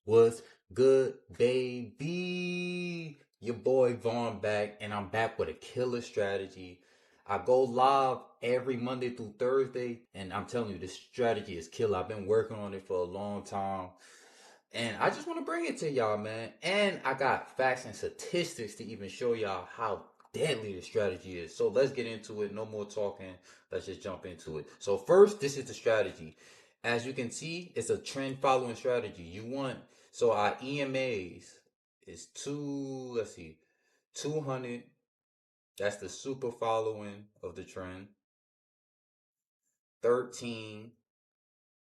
What's good, baby? Your boy Vaughn back, and I'm back with a killer strategy. I go live every Monday through Thursday, and I'm telling you, this strategy is killer. I've been working on it for a long time, and I just want to bring it to y'all, man. And I got facts and statistics to even show y'all how deadly the strategy is. So let's get into it. No more talking. Let's just jump into it. So first, this is the strategy. As you can see, it's a trend following strategy. So our EMAs is let's see, 200. That's the super following of the trend. 13.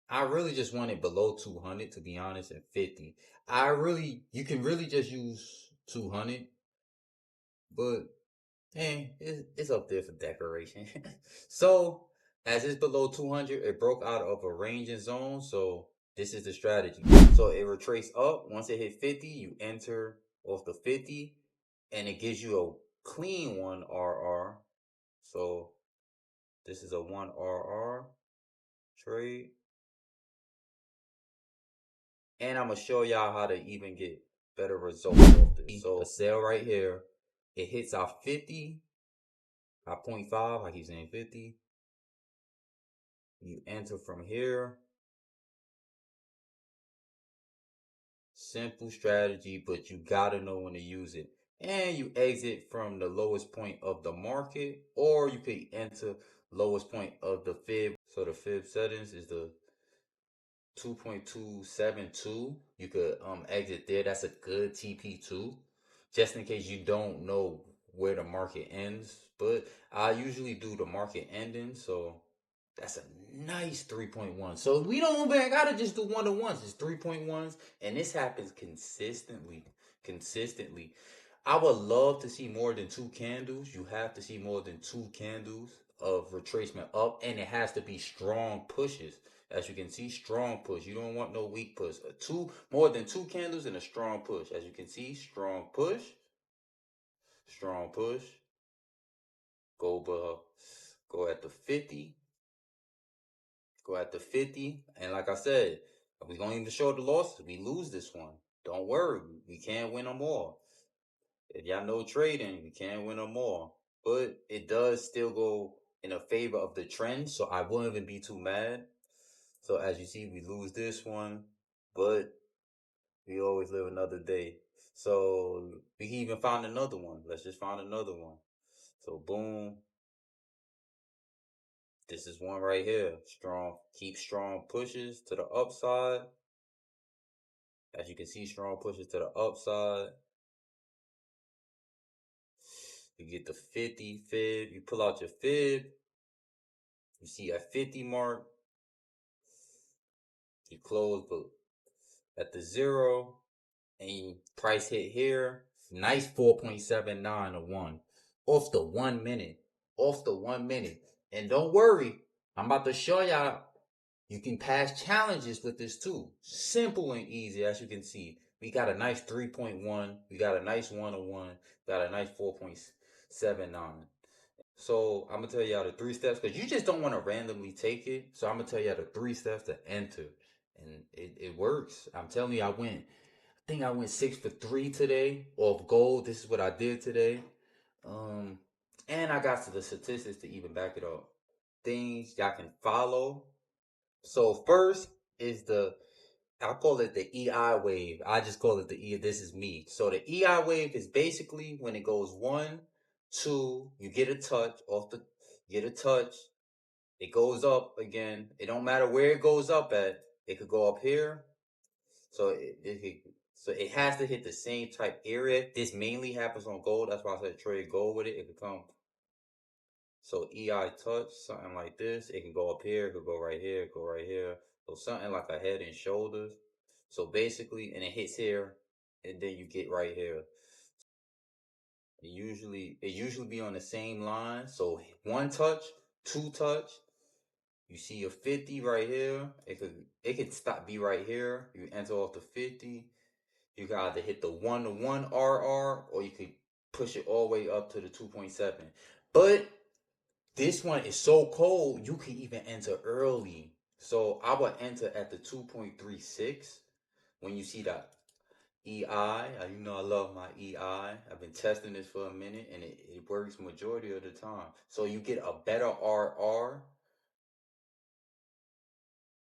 I really just want it below 200 to be honest, and 50. You can really just use 200, but it's up there for decoration. So as it's below 200, it broke out of a ranging zone. So this is the strategy. So it retrace up. Once it hit 50, you enter off the 50, and it gives you a clean 1 RR. So this is a 1 RR trade. And I'm gonna show y'all how to even get better results off this. So a sell right here, it hits our 50, our 0.5, I keep saying 50. You enter from here. Simple strategy, but you gotta know when to use it. And you exit from the lowest point of the market, or you could enter lowest point of the fib. So the fib settings is the 2.272. You could exit there. That's a good TP2, just in case you don't know where the market ends. But I usually do the market ending, so that's a nice 3.1. So we don't gotta just do 1-to-ones. It's 3.1s, and this happens consistently. Consistently. I would love to see more than 2 candles. You have to see more than 2 candles of retracement up, and it has to be strong pushes. As you can see, strong push. You don't want no weak push. More than 2 candles and a strong push. As you can see, strong push, strong push. Go at the 50. Go at the 50. And like I said, we're going to even show the losses. We lose this one. Don't worry. We can't win them all. If y'all know trading, we can't win them all. But it does still go in a favor of the trend, so I wouldn't even be too mad. So as you see, we lose this one, but we always live another day. So we can even find another one. Let's just find another one. So boom. This is one right here. Strong. Keep strong pushes to the upside. As you can see, strong pushes to the upside. You get the 50 fib. You pull out your fib. You see a 50 mark. You close at the 0. And price hit here. Nice 4.79 to 1. Off the 1 minute. Off the 1 minute. And don't worry. I'm about to show y'all you can pass challenges with this too. Simple and easy, as you can see. We got a nice 3.1. We got a nice 1-to-1. Got a nice 4.79. So I'm gonna tell y'all the 3 steps, because you just don't want to randomly take it. So I'm gonna tell y'all the 3 steps to enter. And it works. I'm telling you, I think I went 6 for 3 today off gold. This is what I did today. And I got to the statistics to even back it up. Things y'all can follow. So first is I call it the EI wave. I just call it the E. This is me. So the EI wave is basically when it goes 1, 2, you get a touch get a touch. It goes up again. It don't matter where it goes up at. It could go up here. So it has to hit the same type area. This mainly happens on gold. That's why I said trade gold with it. It could come. So EI touch, something like this. It can go up here. It could go right here. Go right here. So something like a head and shoulders. So basically, and it hits here, and then you get right here. It usually be on the same line. So 1 touch, 2 touch. You see a 50 right here. It could stop be right here. You enter off the 50. You can either hit the 1-to-1 RR, or you could push it all the way up to the 2.7. But this one is so cold, you can even enter early. So I would enter at the 2.36. when you see that EI, you know I love my EI. I've been testing this for a minute and it works majority of the time. So you get a better RR.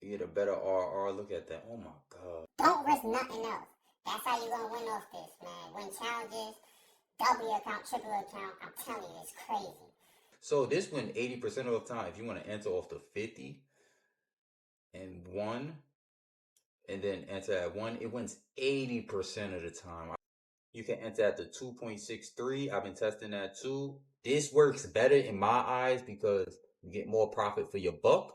You get a better RR. Look at that. Oh my God. Don't risk nothing else. That's how you're going to win off this, man. Win challenges, double your account, triple your account. I'm telling you, it's crazy. So this win 80% of the time. If you want to enter off the 50 and 1 and then enter at 1, it wins 80% of the time. You can enter at the 2.63. I've been testing that too. This works better in my eyes because you get more profit for your buck.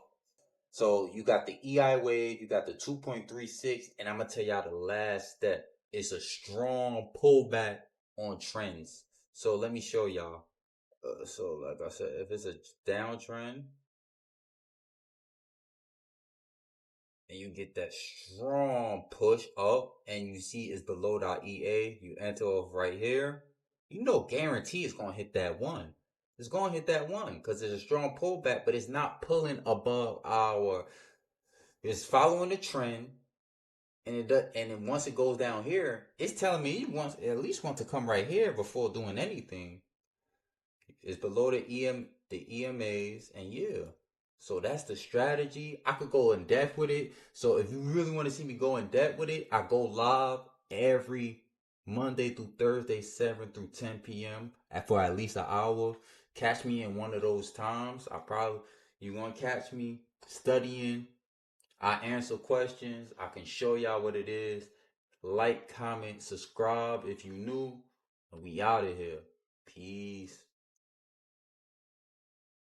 So you got the EI wave, you got the 2.36, and I'm gonna tell y'all the last step. It's a strong pullback on trends. So let me show y'all. So like I said, if it's a downtrend and you get that strong push up and you see it's below that EA, you enter off right here. You know, guarantee it's gonna hit that 1. It's gonna hit that 1 because it's a strong pullback, but it's not pulling above our. It's following the trend, and it does, and then once it goes down here, it's telling me it wants at least want to come right here before doing anything. It's below the EMAs, and yeah. So that's the strategy. I could go in depth with it. So if you really want to see me go in depth with it, I go live every Monday through Thursday, 7 through 10 p.m. for at least an hour. Catch me in one of those times. You're gonna catch me studying. I answer questions. I can show y'all what it is. Like, comment, subscribe if you new. And we out of here. Peace.